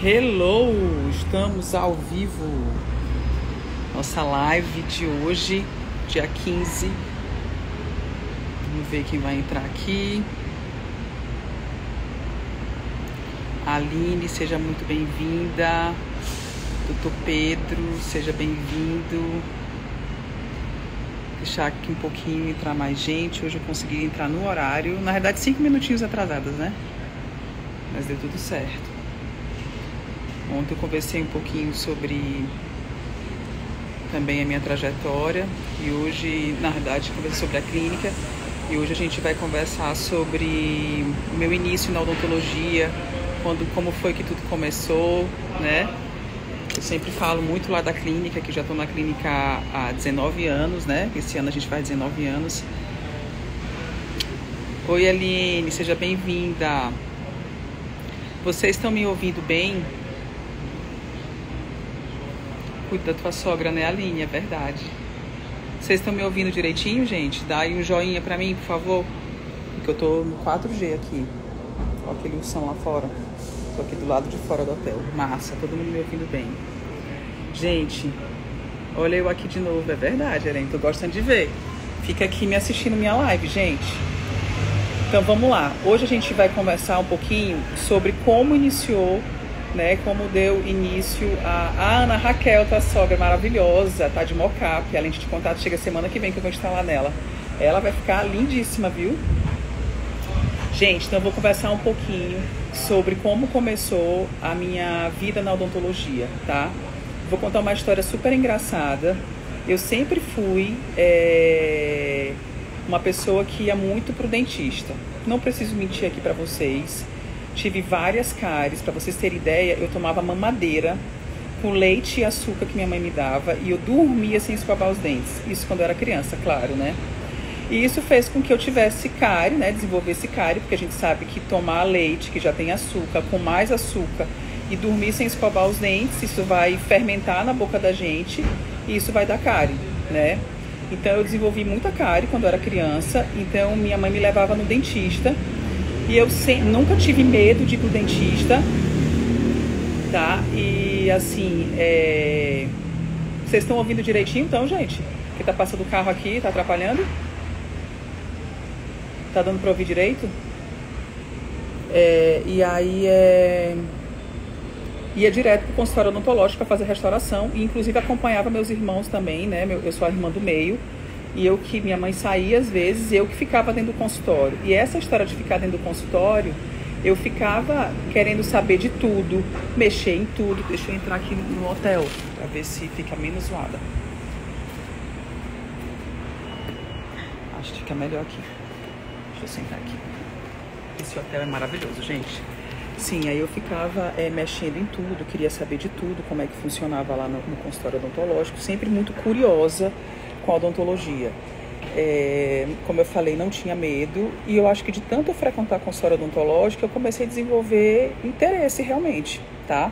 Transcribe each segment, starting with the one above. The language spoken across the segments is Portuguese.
Hello! Estamos ao vivo. Nossa live de hoje, dia 15. Vamos ver quem vai entrar aqui. Aline, seja muito bem-vinda. Doutor Pedro, seja bem-vindo. Deixar aqui um pouquinho, entrar mais gente. Hoje eu consegui entrar no horário. Na verdade, 5 minutinhos atrasadas, né? Mas deu tudo certo. Ontem eu conversei um pouquinho sobre também a minha trajetória. E hoje, na verdade, conversei sobre a clínica. E hoje a gente vai conversar sobre o meu início na odontologia, como foi que tudo começou, né? Eu sempre falo muito lá da clínica, que já estou na clínica há 19 anos, né? Esse ano a gente faz 19 anos. Oi, Aline, seja bem-vinda. Vocês estão me ouvindo bem? Cuida da tua sogra, né, Aline? É verdade. Vocês estão me ouvindo direitinho, gente? Dá aí um joinha pra mim, por favor. Porque eu tô no 4G aqui. Olha aquele ursão lá fora. Tô aqui do lado de fora do hotel. Massa, todo mundo me ouvindo bem. Gente, olha eu aqui de novo. É verdade, Eren. Tô gostando de ver. Fica aqui me assistindo minha live, gente. Então, vamos lá. Hoje a gente vai conversar um pouquinho sobre como iniciou, né, como deu início a Ana Raquel, tua sogra maravilhosa, tá de mocap. Além de te contar, chega semana que vem que eu vou instalar nela. Ela vai ficar lindíssima, viu? Gente, então eu vou conversar um pouquinho sobre como começou a minha vida na odontologia, tá? Vou contar uma história super engraçada. Eu sempre fui uma pessoa que ia muito pro dentista. Não preciso mentir aqui pra vocês. Tive várias cáries, para vocês terem ideia, eu tomava mamadeira com leite e açúcar que minha mãe me dava e eu dormia sem escovar os dentes. Isso quando eu era criança, claro, né? E isso fez com que eu tivesse cárie, né? Desenvolvesse cárie, porque a gente sabe que tomar leite, que já tem açúcar, com mais açúcar e dormir sem escovar os dentes, isso vai fermentar na boca da gente e isso vai dar cárie, né? Então eu desenvolvi muita cárie quando eu era criança, então minha mãe me levava no dentista. E eu nunca tive medo de ir pro dentista, tá? E assim, vocês estão ouvindo direitinho então, gente? Que tá passando o carro aqui, tá atrapalhando? Tá dando pra ouvir direito? E aí, ia direto pro consultório odontológico pra fazer restauração. E inclusive acompanhava meus irmãos também, né? Eu sou a irmã do meio. E minha mãe saía às vezes, eu que ficava dentro do consultório. E essa história de ficar dentro do consultório, eu ficava querendo saber de tudo, mexer em tudo. Deixa eu entrar aqui no hotel, pra ver se fica menos zoada. Acho que fica melhor aqui. Deixa eu sentar aqui. Esse hotel é maravilhoso, gente. Sim, aí eu ficava mexendo em tudo, queria saber de tudo, como é que funcionava lá no consultório odontológico. Sempre muito curiosa com a odontologia. Como eu falei, não tinha medo. E eu acho que de tanto eu frequentar consultório odontológico, eu comecei a desenvolver interesse realmente, tá?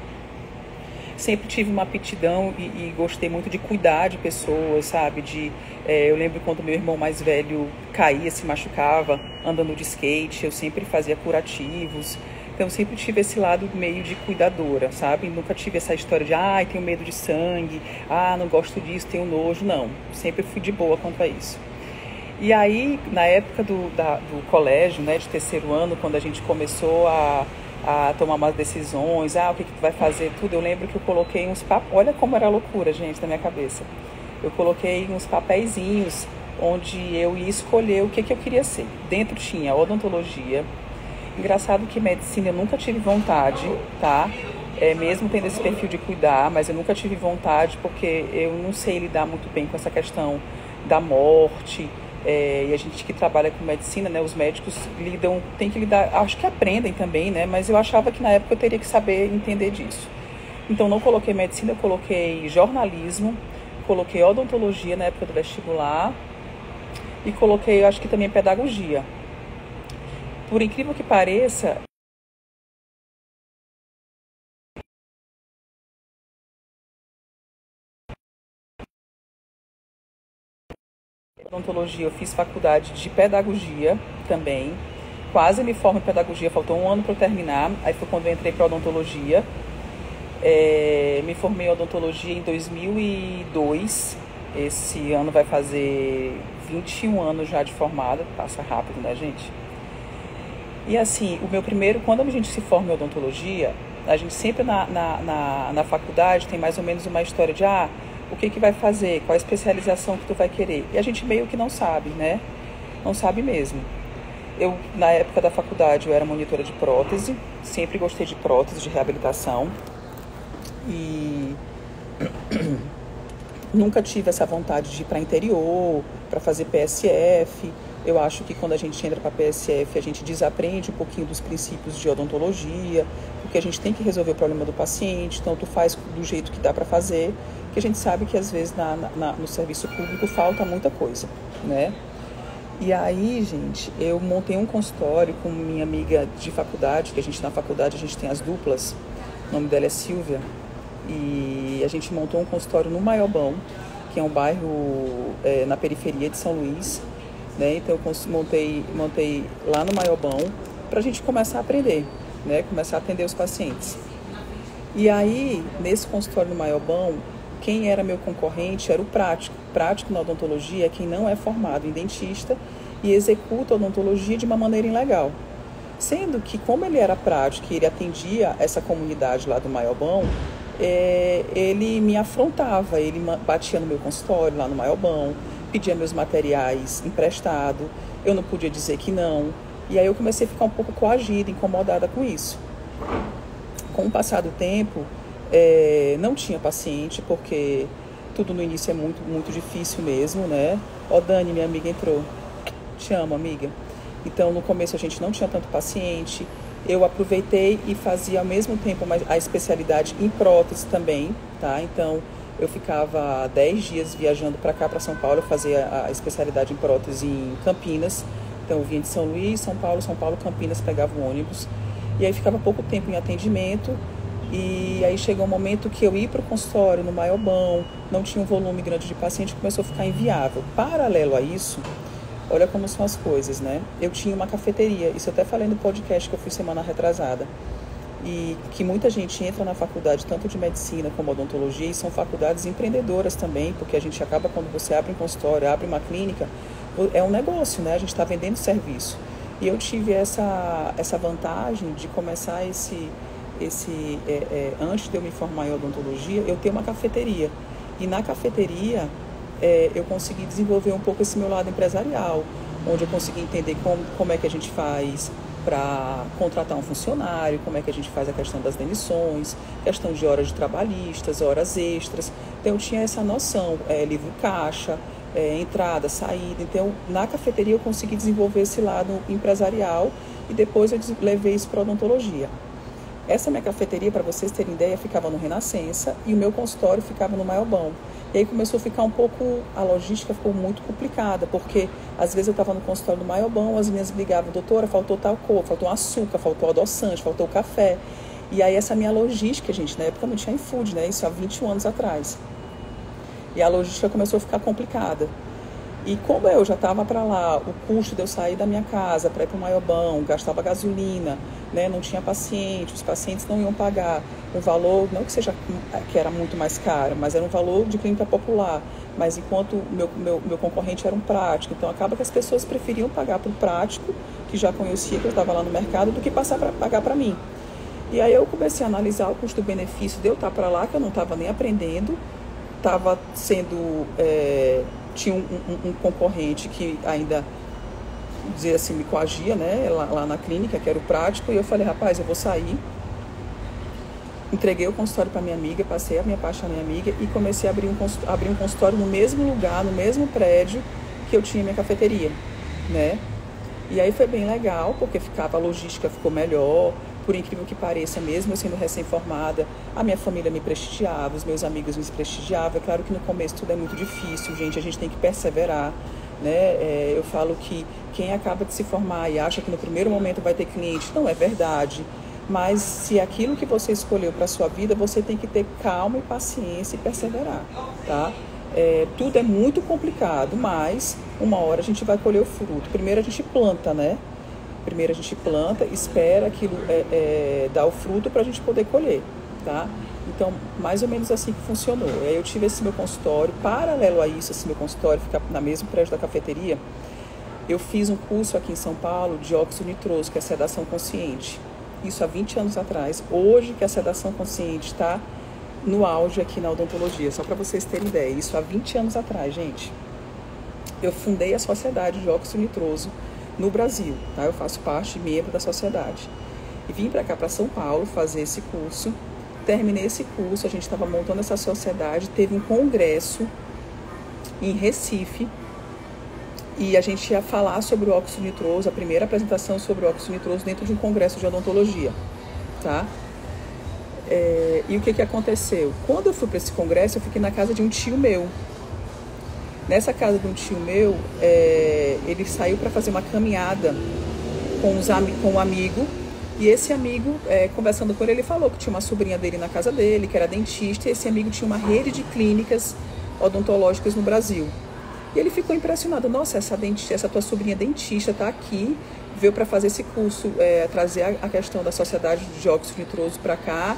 Sempre tive uma aptidão e gostei muito de cuidar de pessoas, sabe? Eu lembro quando meu irmão mais velho caía, se machucava, andando de skate, eu sempre fazia curativos. Então, sempre tive esse lado meio de cuidadora, sabe? Nunca tive essa história de, tenho medo de sangue, não gosto disso, tenho nojo. Não, sempre fui de boa quanto a isso. E aí, na época do colégio, né, de terceiro ano, quando a gente começou a tomar umas decisões, o que tu vai fazer, tudo, eu lembro que eu coloquei uns papéis, olha como era a loucura, gente, na minha cabeça. Eu coloquei uns papeizinhos onde eu ia escolher o que eu queria ser. Dentro tinha odontologia. Engraçado que medicina eu nunca tive vontade, tá? Mesmo tendo esse perfil de cuidar, mas eu nunca tive vontade porque eu não sei lidar muito bem com essa questão da morte. E a gente que trabalha com medicina, né? Os médicos tem que lidar, acho que aprendem também, né? Mas eu achava que na época eu teria que saber entender disso. Então não coloquei medicina, eu coloquei jornalismo, coloquei odontologia na época do vestibular e coloquei, acho que também pedagogia. Por incrível que pareça, odontologia, eu fiz faculdade de pedagogia também. Quase me formo em pedagogia, faltou um ano para eu terminar. Aí foi quando eu entrei para odontologia. Me formei em odontologia em 2002. Esse ano vai fazer 21 anos já de formada. Passa rápido, né, gente? E assim, quando a gente se forma em odontologia, a gente sempre na faculdade tem mais ou menos uma história de o que vai fazer, qual a especialização que tu vai querer. E a gente meio que não sabe, né? Não sabe mesmo. Na época da faculdade, eu era monitora de prótese, sempre gostei de prótese, de reabilitação. E nunca tive essa vontade de ir para interior, para fazer PSF. Eu acho que quando a gente entra para PSF, a gente desaprende um pouquinho dos princípios de odontologia, porque a gente tem que resolver o problema do paciente, então tu faz do jeito que dá para fazer, que a gente sabe que às vezes no serviço público falta muita coisa, né? E aí, gente, eu montei um consultório com minha amiga de faculdade, que na faculdade a gente tem as duplas, o nome dela é Silvia, e a gente montou um consultório no Maiobão, que é um bairro na periferia de São Luís, né? Então eu montei lá no Maiobão para a gente começar a aprender, né? Começar a atender os pacientes. E aí, nesse consultório no Maiobão, quem era meu concorrente era o prático. Prático na odontologia é quem não é formado em dentista e executa a odontologia de uma maneira ilegal. Sendo que, como ele era prático e ele atendia essa comunidade lá do Maiobão, ele me afrontava, ele batia no meu consultório lá no Maiobão, pedia meus materiais emprestados, eu não podia dizer que não. E aí eu comecei a ficar um pouco coagida, incomodada com isso. Com o passar do tempo, não tinha paciente, porque tudo no início é muito, muito difícil mesmo, né? Dani, minha amiga, entrou. Te amo, amiga. Então, no começo a gente não tinha tanto paciente. Eu aproveitei e fazia ao mesmo tempo a especialidade em prótese também, tá? Então, eu ficava 10 dias viajando para cá, para São Paulo, eu fazia a especialidade em prótese em Campinas. Então, eu vinha de São Luís, São Paulo, Campinas, pegava o ônibus. E aí ficava pouco tempo em atendimento. E aí chegou um momento que eu ia para o consultório no Maiobão, não tinha um volume grande de paciente, começou a ficar inviável. Paralelo a isso, olha como são as coisas, né? Eu tinha uma cafeteria, isso eu até falei no podcast que eu fui semana retrasada. E que muita gente entra na faculdade, tanto de medicina como odontologia, e são faculdades empreendedoras também, porque a gente acaba, quando você abre um consultório, abre uma clínica, é um negócio, né? A gente está vendendo serviço. E eu tive essa vantagem de começar antes de eu me formar em odontologia, eu ter uma cafeteria. E na cafeteria, eu consegui desenvolver um pouco esse meu lado empresarial, onde eu consegui entender como é que a gente faz para contratar um funcionário, como é que a gente faz a questão das demissões, questão de horas de trabalhistas, horas extras. Então eu tinha essa noção, livro caixa, entrada, saída. Então na cafeteria eu consegui desenvolver esse lado empresarial e depois eu levei isso para a odontologia. Essa minha cafeteria, para vocês terem ideia, ficava no Renascença e o meu consultório ficava no Maiobão. E aí começou a ficar a logística ficou muito complicada, porque às vezes eu estava no consultório do Maiobão, as meninas ligavam, doutora, faltou tal cor, faltou açúcar, faltou adoçante, faltou café. E aí essa minha logística, gente, na época não tinha iFood, né? Isso há 21 anos atrás. E a logística começou a ficar complicada. E como eu já estava para lá, o custo de eu sair da minha casa para ir para o Maiobão, gastava gasolina, né? Não tinha paciente, os pacientes não iam pagar um valor, não que era muito mais caro, mas era um valor de clínica popular. Mas enquanto meu concorrente era um prático, então acaba que as pessoas preferiam pagar para o prático, que já conhecia, que eu estava lá no mercado, do que passar para pagar para mim. E aí eu comecei a analisar o custo-benefício de eu estar para lá, que eu não estava nem aprendendo, estava sendo... tinha um concorrente que ainda, dizer assim, me coagia, né, lá na clínica, que era o prático, e eu falei, rapaz, eu vou sair. Entreguei o consultório para minha amiga, passei a minha parte à minha amiga e comecei a abrir um consultório no mesmo lugar, no mesmo prédio que eu tinha minha cafeteria, né? E aí foi bem legal, porque a logística ficou melhor, por incrível que pareça, mesmo eu sendo recém-formada, a minha família me prestigiava, os meus amigos me prestigiavam. É claro que no começo tudo é muito difícil, gente, a gente tem que perseverar, né? Eu falo que quem acaba de se formar e acha que no primeiro momento vai ter cliente, não é verdade. Mas se aquilo que você escolheu para a sua vida, você tem que ter calma e paciência e perseverar, tá? Tudo é muito complicado, mas uma hora a gente vai colher o fruto. Primeiro a gente planta, né? Primeiro a gente planta, espera aquilo dar o fruto para a gente poder colher. tá? Então, mais ou menos assim que funcionou. E aí eu tive esse meu consultório, paralelo a isso, esse meu consultório fica na mesma prédio da cafeteria. Eu fiz um curso aqui em São Paulo de óxido nitroso, que é sedação consciente. Isso há 20 anos atrás. Hoje que a sedação consciente está no auge aqui na odontologia, só para vocês terem ideia. Isso há 20 anos atrás, gente. Eu fundei a Sociedade de Óxido Nitroso no Brasil, tá? Eu faço parte, membro da sociedade. E vim para cá, para São Paulo, fazer esse curso. Terminei esse curso, a gente estava montando essa sociedade, teve um congresso em Recife, e a gente ia falar sobre o óxido nitroso, a primeira apresentação sobre o óxido nitroso dentro de um congresso de odontologia, tá? E o que aconteceu? Quando eu fui para esse congresso, eu fiquei na casa de um tio meu. Nessa casa de um tio meu, ele saiu para fazer uma caminhada com um amigo, e esse amigo, conversando com ele, ele falou que tinha uma sobrinha dele na casa dele, que era dentista, e esse amigo tinha uma rede de clínicas odontológicas no Brasil. E ele ficou impressionado. Nossa, essa tua sobrinha dentista está aqui, veio para fazer esse curso, trazer a questão da sociedade de óxido nitroso para cá,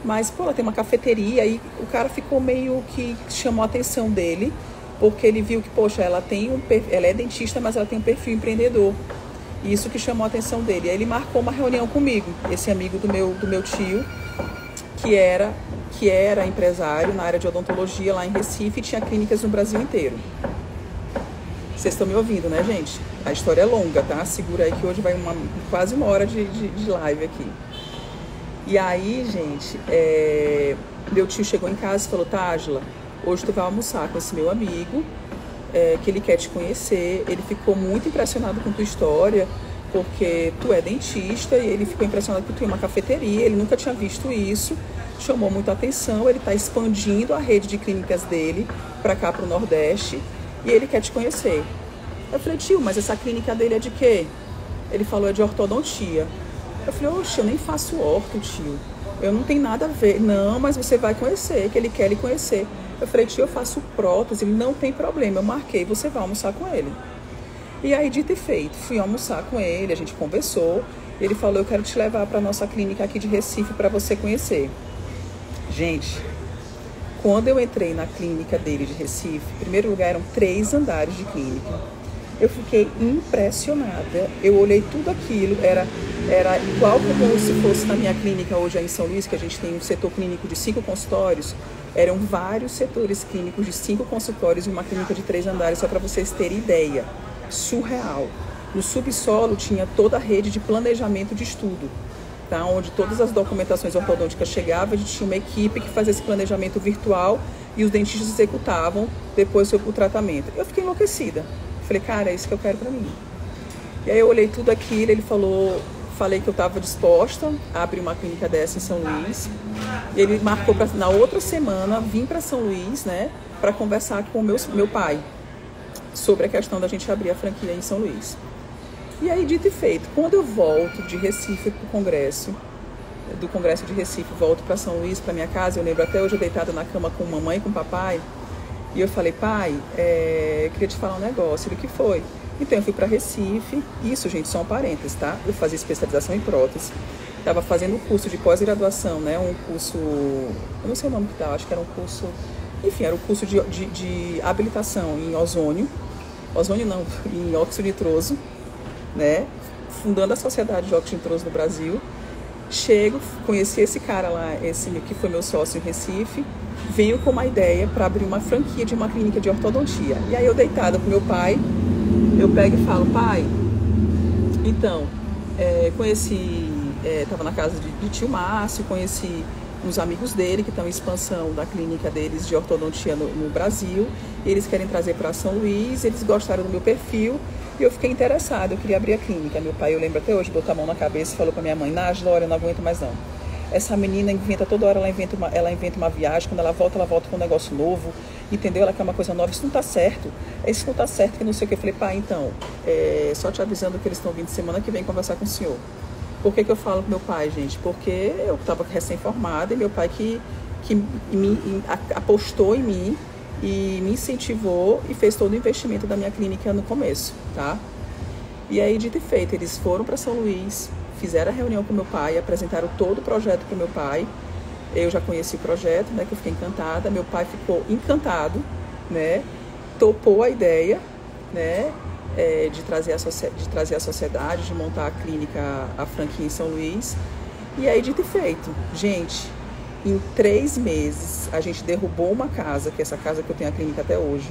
mas, pô, ela tem uma cafeteria, e o cara ficou meio que chamou a atenção dele, porque ele viu que, poxa, ela é dentista, mas ela tem um perfil empreendedor. Isso que chamou a atenção dele. Aí ele marcou uma reunião comigo, esse amigo do meu tio, que era empresário na área de odontologia lá em Recife, e tinha clínicas no Brasil inteiro. Vocês estão me ouvindo, né, gente? A história é longa, tá? Segura aí que hoje vai quase uma hora de live aqui. E aí, gente, meu tio chegou em casa e falou: Tágila, hoje tu vai almoçar com esse meu amigo, que ele quer te conhecer. Ele ficou muito impressionado com tua história, porque tu é dentista, e ele ficou impressionado que tu tinha uma cafeteria, ele nunca tinha visto isso, chamou muita atenção. Ele está expandindo a rede de clínicas dele para cá, para o Nordeste, e ele quer te conhecer. Eu falei: tio, mas essa clínica dele é de quê? Ele falou: é de ortodontia. Eu falei: oxe, eu nem faço orto, tio, eu não tenho nada a ver. Não, mas você vai conhecer, que ele quer lhe conhecer. Eu falei: tio, eu faço prótese. Ele: não tem problema, eu marquei, você vai almoçar com ele. E aí, dito e feito, fui almoçar com ele, a gente conversou, ele falou: eu quero te levar para a nossa clínica aqui de Recife para você conhecer. Gente, quando eu entrei na clínica dele de Recife, em primeiro lugar, eram 3 andares de clínica. Eu fiquei impressionada, eu olhei tudo aquilo, era igual como se fosse na minha clínica hoje aí em São Luís, que a gente tem um setor clínico de 5 consultórios, eram vários setores clínicos de 5 consultórios e uma clínica de 3 andares, só para vocês terem ideia. Surreal. No subsolo tinha toda a rede de planejamento de estudo, tá? Onde todas as documentações ortodônticas chegavam, a gente tinha uma equipe que fazia esse planejamento virtual e os dentistas executavam depois o tratamento. Eu fiquei enlouquecida. Falei: cara, é isso que eu quero pra mim. E aí eu olhei tudo aquilo, ele falei que eu estava disposta a abrir uma clínica dessa em São Luís. Ele marcou na outra semana vim para São Luís, né, para conversar com o meu pai sobre a questão da gente abrir a franquia em São Luís. E aí, dito e feito, quando eu volto de Recife pro congresso, do congresso de Recife, volto para São Luís, para minha casa, eu lembro até hoje eu deitada na cama com mamãe e com papai, e eu falei: pai, eu queria te falar um negócio. Ele: o que foi? Então, eu fui para Recife, isso, gente, só um parênteses, tá? Eu fazia especialização em prótese, estava fazendo um curso de pós-graduação, né? Um curso, eu não sei o nome que tá, acho que era um curso, enfim, era um curso de habilitação em ozônio não, em óxido nitroso, né? Fundando a Sociedade de Óxido Nitroso no Brasil. Chego, conheci esse cara lá, esse que foi meu sócio em Recife, venho com uma ideia para abrir uma franquia de uma clínica de ortodontia. E aí eu deitada com meu pai, eu pego e falo: pai, então, conheci, estava na casa de tio Márcio, conheci uns amigos dele que estão em expansão da clínica deles de ortodontia no Brasil, eles querem trazer para São Luís, eles gostaram do meu perfil, e eu fiquei interessada, eu queria abrir a clínica. Meu pai, eu lembro até hoje, botou a mão na cabeça e falou para minha mãe: Nájila, olha, eu não aguento mais não. Essa menina inventa, toda hora ela inventa uma viagem, quando ela volta com um negócio novo, entendeu? Ela quer uma coisa nova, isso não tá certo, isso não tá certo, que não sei o que. Eu falei: pai, então, só te avisando que eles estão vindo semana que vem conversar com o senhor. Por que eu falo com meu pai, gente? Porque eu estava recém-formada, e meu pai que apostou em mim e me incentivou e fez todo o investimento da minha clínica no começo, tá? E aí, dito e feito, eles foram para São Luís, fizeram a reunião com meu pai, apresentaram todo o projeto para meu pai, Eu já conheci o projeto, né, que eu fiquei encantada. Meu pai ficou encantado, né, topou a ideia, né, de trazer a sociedade, de montar a clínica, a franquia em São Luís. E aí, dito e feito, gente, em 3 meses a gente derrubou uma casa, que é essa casa que eu tenho a clínica até hoje,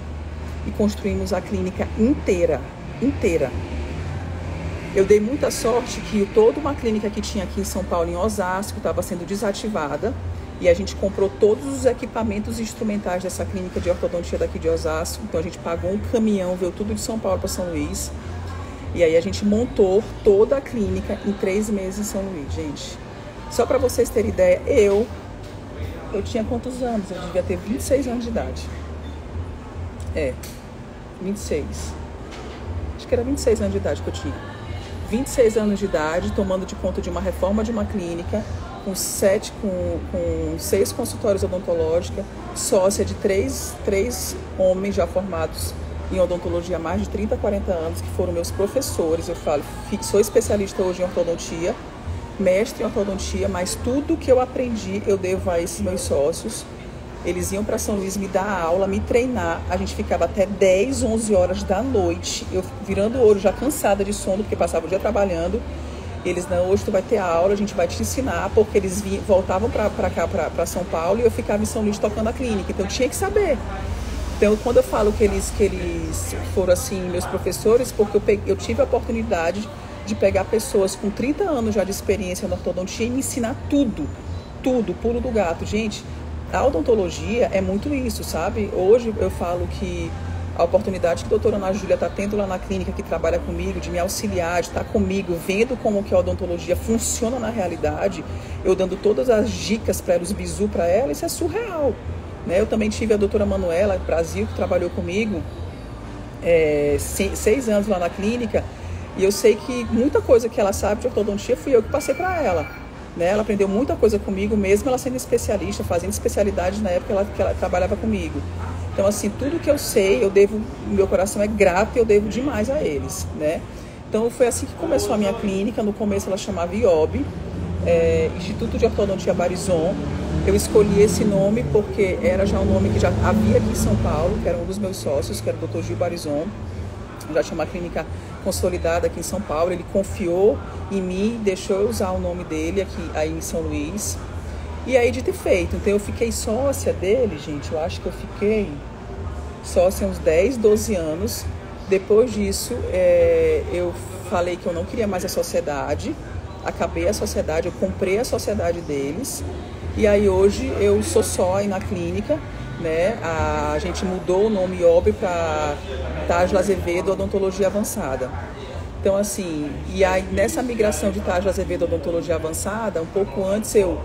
e construímos a clínica inteira. Eu dei muita sorte que toda uma clínica que tinha aqui em São Paulo, em Osasco, estava sendo desativada, e a gente comprou todos os equipamentos instrumentais dessa clínica de ortodontia daqui de Osasco. Então a gente pagou um caminhão, veio tudo de São Paulo para São Luís, e aí a gente montou toda a clínica em 3 meses em São Luís, gente. Só para vocês terem ideia, eu tinha quantos anos? Eu devia ter 26 anos de idade. 26. Acho que era 26 anos de idade que eu tinha. 26 anos de idade, tomando de conta de uma reforma de uma clínica, com 6 consultórios odontológicos, sócia de 3 homens já formados em odontologia há mais de 30, 40 anos, que foram meus professores. Eu falo, sou especialista hoje em ortodontia, mestre em ortodontia, mas tudo que eu aprendi eu devo a esses meus sócios. Eles iam para São Luís me dar aula, me treinar. A gente ficava até 10, 11 horas da noite. Eu virando o olho, já cansada de sono, porque passava o dia trabalhando. Eles, não, hoje tu vai ter aula, a gente vai te ensinar, porque eles voltavam para cá, para São Paulo, e eu ficava em São Luís tocando a clínica. Então eu tinha que saber. Então, quando eu falo que eles foram assim meus professores, porque eu tive a oportunidade de pegar pessoas com 30 anos já de experiência na ortodontia e me ensinar tudo, pulo do gato. Gente, a odontologia é muito isso, sabe? Hoje eu falo que a oportunidade que a doutora Ana Júlia está tendo lá na clínica, que trabalha comigo, de me auxiliar, de estar comigo, vendo como que a odontologia funciona na realidade, eu dando todas as dicas para ela, os bizu para ela, isso é surreal, né? Eu também tive a doutora Manuela Brasil, que trabalhou comigo 6 anos lá na clínica, e eu sei que muita coisa que ela sabe de ortodontia fui eu que passei para ela. Né? Ela aprendeu muita coisa comigo, mesmo ela sendo especialista, fazendo especialidade na época que ela trabalhava comigo. Então, assim, tudo que eu sei, meu coração é grato e eu devo demais a eles, né? Então, foi assim que começou a minha clínica. No começo ela chamava IOB, Instituto de Ortodontia Barizon. Eu escolhi esse nome porque era já um nome que já havia aqui em São Paulo, que era um dos meus sócios, que era o Dr. Gil Barizon. Já tinha uma clínica consolidada aqui em São Paulo. Ele confiou em mim, deixou eu usar o nome dele aqui aí em São Luís. E aí, de ter feito, então eu fiquei sócia dele, gente, eu acho que eu fiquei sócia uns 10, 12 anos. Depois disso, eu falei que eu não queria mais a sociedade, acabei a sociedade, eu comprei a sociedade deles. E aí hoje eu sou só aí na clínica, né? A gente mudou o nome IOB para Tásio Azevedo Odontologia Avançada. Então, assim, e aí nessa migração de Tásio Azevedo Odontologia Avançada, um pouco antes eu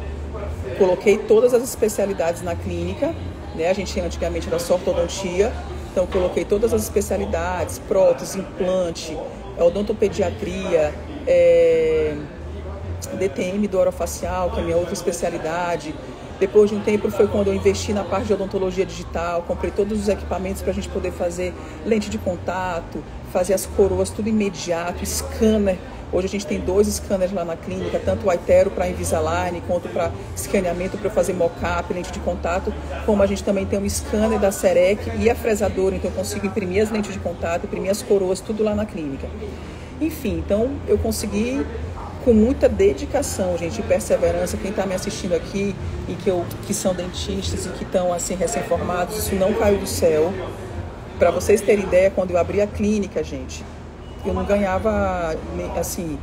coloquei todas as especialidades na clínica, né? A gente antigamente era só ortodontia, então coloquei todas as especialidades, prótese, implante, odontopediatria, DTM do orofacial, que é a minha outra especialidade. Depois de um tempo foi quando eu investi na parte de odontologia digital, comprei todos os equipamentos para a gente poder fazer lente de contato, fazer as coroas tudo imediato, scanner. Hoje a gente tem 2 scanners lá na clínica, tanto o Aitero para Invisalign, quanto para escaneamento para fazer mock-up, lente de contato, como a gente também tem um scanner da Serec e a fresadora, então eu consigo imprimir as lentes de contato, imprimir as coroas, tudo lá na clínica. Enfim, então eu consegui, com muita dedicação, gente, e perseverança. Quem está me assistindo aqui e que são dentistas e que estão assim recém-formados, isso não caiu do céu. Para vocês terem ideia, quando eu abri a clínica, gente, eu não ganhava, assim,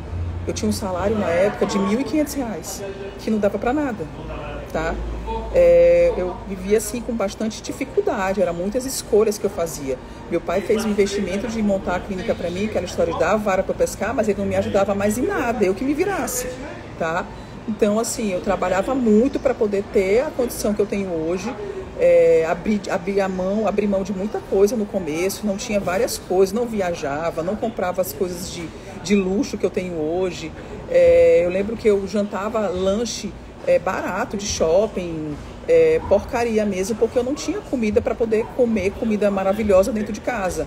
eu tinha um salário na época de R$ 1.500, que não dava para nada, tá? Eu vivia assim com bastante dificuldade, eram muitas escolhas que eu fazia. Meu pai fez um investimento de montar a clínica para mim, aquela história de dar a vara para pescar, mas ele não me ajudava mais em nada, eu que me virasse, tá? Então, assim, eu trabalhava muito para poder ter a condição que eu tenho hoje. Abri mão de muita coisa no começo, não tinha várias coisas, não viajava, não comprava as coisas de luxo que eu tenho hoje. Eu lembro que eu jantava lanche barato de shopping, porcaria mesmo, porque eu não tinha comida para poder comer comida maravilhosa dentro de casa,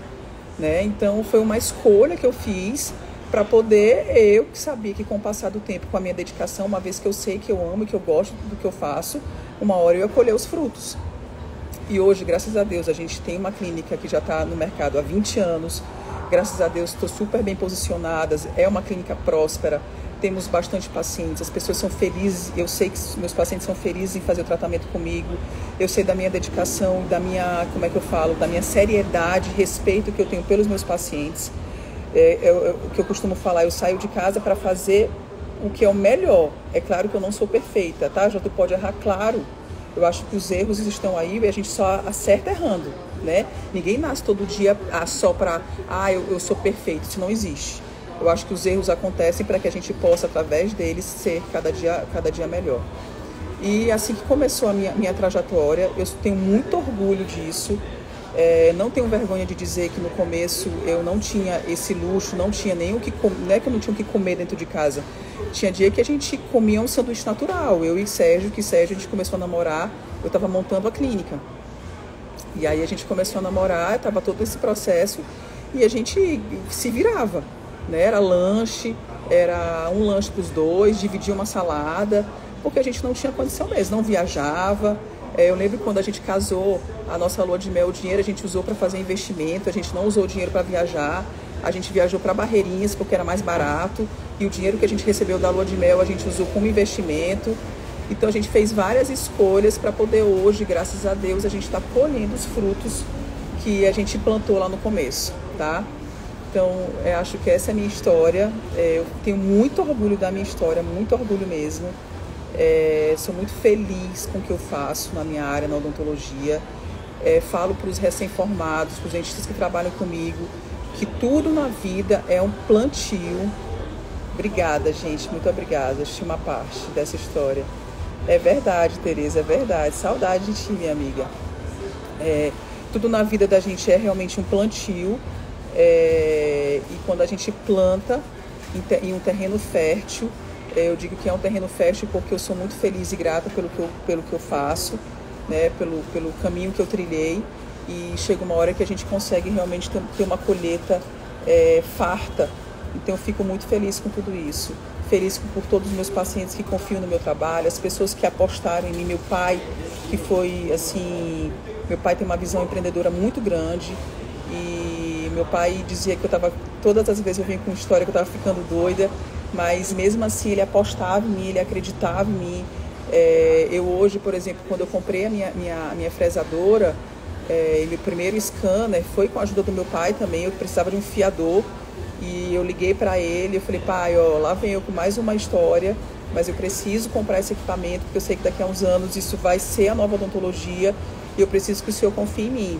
né? Então foi uma escolha que eu fiz, para poder, eu que sabia que com o passar do tempo, com a minha dedicação, uma vez que eu sei que eu amo e que eu gosto do que eu faço, uma hora eu ia colher os frutos. E hoje, graças a Deus, a gente tem uma clínica que já está no mercado há 20 anos. Graças a Deus, estou super bem posicionada. É uma clínica próspera. Temos bastante pacientes. As pessoas são felizes. Eu sei que meus pacientes são felizes em fazer o tratamento comigo. Eu sei da minha dedicação, da minha, como é que eu falo, da minha seriedade, respeito que eu tenho pelos meus pacientes. O que eu costumo falar, eu saio de casa para fazer o que é o melhor. É claro que eu não sou perfeita, tá? Já tu pode errar, claro. Eu acho que os erros estão aí e a gente só acerta errando, né? Ninguém nasce todo dia só para, eu sou perfeito. Isso não existe. Eu acho que os erros acontecem para que a gente possa, através deles, ser cada dia melhor. E assim que começou a minha trajetória, eu tenho muito orgulho disso. Não tenho vergonha de dizer que no começo eu não tinha esse luxo, não tinha nem o que comer, não é que eu não tinha o que comer dentro de casa. Tinha dia que a gente comia um sanduíche natural, eu e Sérgio, a gente começou a namorar, eu estava montando a clínica. E aí a gente começou a namorar, estava todo esse processo e a gente se virava, né? Era lanche, era um lanche para os dois, dividia uma salada, porque a gente não tinha condição mesmo, não viajava. Eu lembro quando a gente casou, a nossa lua de mel, o dinheiro a gente usou para fazer investimento, a gente não usou o dinheiro para viajar, a gente viajou para Barreirinhas porque era mais barato e o dinheiro que a gente recebeu da lua de mel a gente usou como investimento. Então a gente fez várias escolhas para poder hoje, graças a Deus, a gente está colhendo os frutos que a gente plantou lá no começo, tá? Então, eu acho que essa é a minha história. Eu tenho muito orgulho da minha história, muito orgulho mesmo. Sou muito feliz com o que eu faço na minha área, na odontologia. Falo para os recém-formados, para os dentistas que trabalham comigo, que tudo na vida é um plantio. Obrigada, gente, muito obrigada. Acho uma parte dessa história. É verdade, Tereza, é verdade. Saudade de ti, minha amiga. Tudo na vida da gente é realmente um plantio. E quando a gente planta em um terreno fértil, eu digo que é um terreno fértil porque eu sou muito feliz e grata pelo que eu faço, né? Pelo caminho que eu trilhei, e chega uma hora que a gente consegue realmente ter uma colheita farta. Então eu fico muito feliz com tudo isso, feliz por todos os meus pacientes que confiam no meu trabalho, as pessoas que apostaram em mim, meu pai, que foi assim, meu pai tem uma visão empreendedora muito grande, e meu pai dizia que todas as vezes eu vinha com história que eu estava ficando doida, mas mesmo assim ele apostava em mim, ele acreditava em mim. Eu hoje, por exemplo, quando eu comprei a minha fresadora, meu primeiro scanner foi com a ajuda do meu pai também. Eu precisava de um fiador e eu liguei para ele, eu falei: pai, ó, lá vem eu com mais uma história, mas eu preciso comprar esse equipamento porque eu sei que daqui a uns anos isso vai ser a nova odontologia e eu preciso que o senhor confie em mim.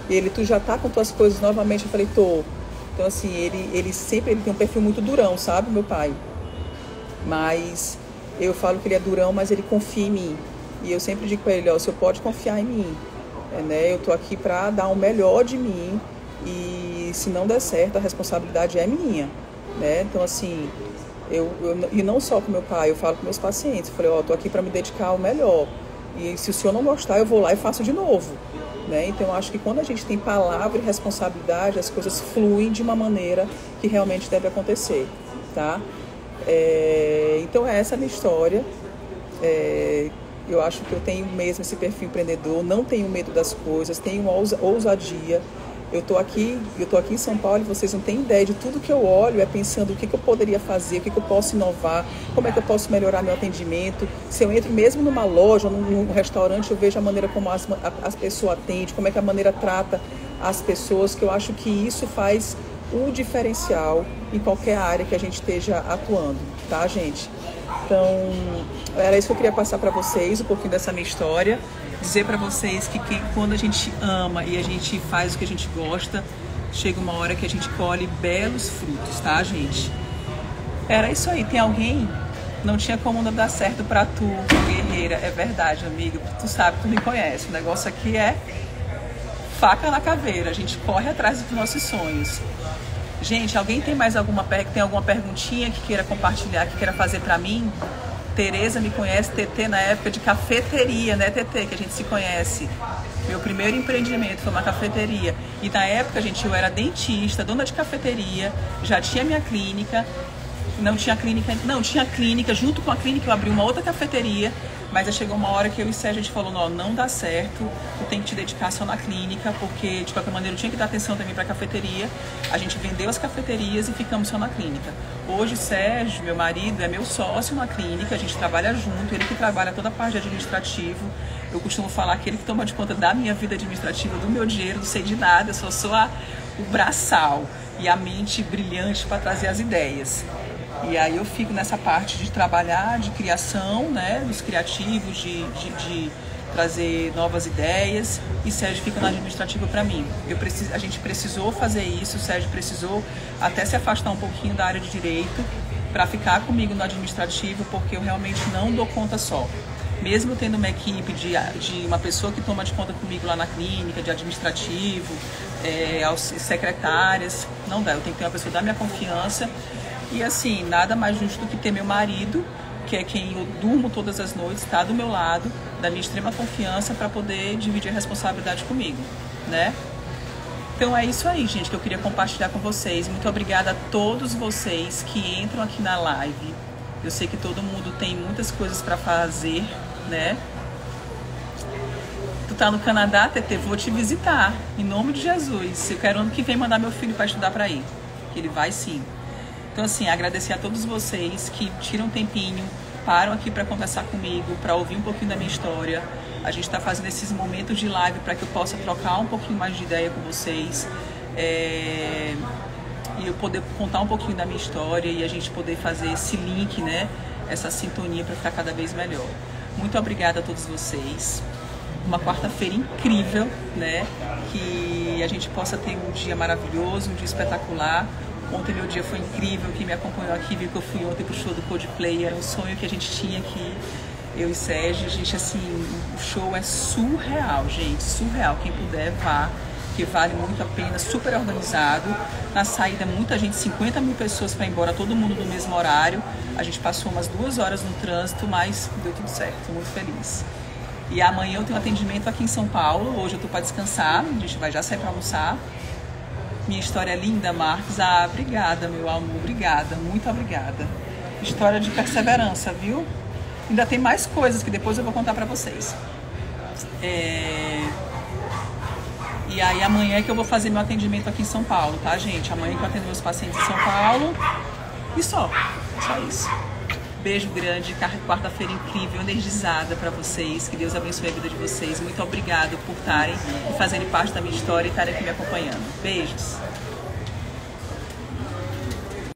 E ele: tu já tá com tuas coisas novamente? Eu falei: tô. Então assim, ele sempre tem um perfil muito durão, sabe, meu pai? Mas eu falo que ele é durão, mas ele confia em mim. E eu sempre digo para ele: ó, o senhor pode confiar em mim, né? Eu tô aqui para dar o melhor de mim e se não der certo, a responsabilidade é minha, né? Então assim, e não só com meu pai, eu falo com meus pacientes, eu falei: ó, tô aqui para me dedicar ao melhor. E se o senhor não gostar, eu vou lá e faço de novo. Então eu acho que quando a gente tem palavra e responsabilidade, as coisas fluem de uma maneira que realmente deve acontecer, tá? Então essa é a minha história. Eu acho que eu tenho mesmo esse perfil empreendedor, não tenho medo das coisas, tenho ousadia. Eu tô aqui em São Paulo e vocês não têm ideia de tudo que eu olho, pensando o que eu poderia fazer, o que eu posso inovar, como é que eu posso melhorar meu atendimento. Se eu entro mesmo numa loja, num restaurante, eu vejo a maneira como as pessoas atendem, como é que a maneira trata as pessoas, que eu acho que isso faz um diferencial em qualquer área que a gente esteja atuando, tá, gente? Então, era isso que eu queria passar para vocês, um pouquinho dessa minha história. Dizer para vocês que quando a gente ama e a gente faz o que a gente gosta, chega uma hora que a gente colhe belos frutos, tá, gente? Era isso aí. Tem alguém? Não tinha como não dar certo pra tu, guerreira. É verdade, amiga. Tu sabe, tu me conhece. O negócio aqui é faca na caveira. A gente corre atrás dos nossos sonhos. Gente, alguém tem mais alguma perguntinha que queira compartilhar, que queira fazer pra mim? Tereza me conhece, TT, na época de cafeteria, né, TT, que a gente se conhece. Meu primeiro empreendimento foi uma cafeteria. E na época, gente, eu era dentista, dona de cafeteria, já tinha minha clínica. Não tinha clínica, junto com a clínica eu abri uma outra cafeteria, mas aí chegou uma hora que eu e o Sérgio, a gente falou, não dá certo, tu tem que te dedicar só na clínica, porque de qualquer maneira eu tinha que dar atenção também para a cafeteria. A gente vendeu as cafeterias e ficamos só na clínica. Hoje o Sérgio, meu marido, é meu sócio na clínica, a gente trabalha junto, ele que trabalha toda a parte administrativa. Eu costumo falar que ele que toma de conta da minha vida administrativa, do meu dinheiro, não sei de nada, eu só sou o braçal e a mente brilhante para trazer as ideias. E aí eu fico nessa parte de trabalhar, de criação, né, dos criativos, de trazer novas ideias, e Sérgio fica na administrativa para mim. A gente precisou fazer isso, o Sérgio precisou até se afastar um pouquinho da área de direito para ficar comigo no administrativo, porque eu realmente não dou conta só. Mesmo tendo uma equipe de uma pessoa que toma de conta comigo lá na clínica, de administrativo, secretárias, não dá, eu tenho que ter uma pessoa da minha confiança. E assim, nada mais justo do que ter meu marido, que é quem eu durmo todas as noites, está do meu lado, da minha extrema confiança, para poder dividir a responsabilidade comigo, né? Então é isso aí, gente, que eu queria compartilhar com vocês. Muito obrigada a todos vocês que entram aqui na live. Eu sei que todo mundo tem muitas coisas para fazer, né? Tu tá no Canadá, TT? Vou te visitar, em nome de Jesus. Eu quero ano que vem mandar meu filho para estudar para ir, que ele vai sim. Então, assim, agradecer a todos vocês que tiram um tempinho, param aqui para conversar comigo, para ouvir um pouquinho da minha história. A gente está fazendo esses momentos de live para que eu possa trocar um pouquinho mais de ideia com vocês. E eu poder contar um pouquinho da minha história e a gente poder fazer esse link, né? Essa sintonia para ficar cada vez melhor. Muito obrigada a todos vocês. Uma quarta-feira incrível, né? Que a gente possa ter um dia maravilhoso, um dia espetacular. Ontem meu dia foi incrível, quem me acompanhou aqui viu que eu fui ontem pro show do Coldplay, era um sonho que a gente tinha aqui, eu e Sérgio. A gente, assim, o show é surreal, gente, surreal. Quem puder, vá, que vale muito a pena, super organizado. Na saída, muita gente, 50 mil pessoas para ir embora, todo mundo no mesmo horário. A gente passou umas 2 horas no trânsito, mas deu tudo certo, tô muito feliz. E amanhã eu tenho atendimento aqui em São Paulo, hoje eu tô para descansar, a gente vai já sair para almoçar. Minha história é linda, Marcos. Obrigada, meu amor, obrigada, muito obrigada. História de perseverança, viu? Ainda tem mais coisas que depois eu vou contar pra vocês. E aí amanhã é que eu vou fazer meu atendimento aqui em São Paulo, tá, gente? Amanhã que eu atendo meus pacientes em São Paulo. E só isso. Beijo grande, quarta-feira incrível, energizada pra vocês. Que Deus abençoe a vida de vocês. Muito obrigado por estarem e fazerem parte da minha história e estarem aqui me acompanhando. Beijos.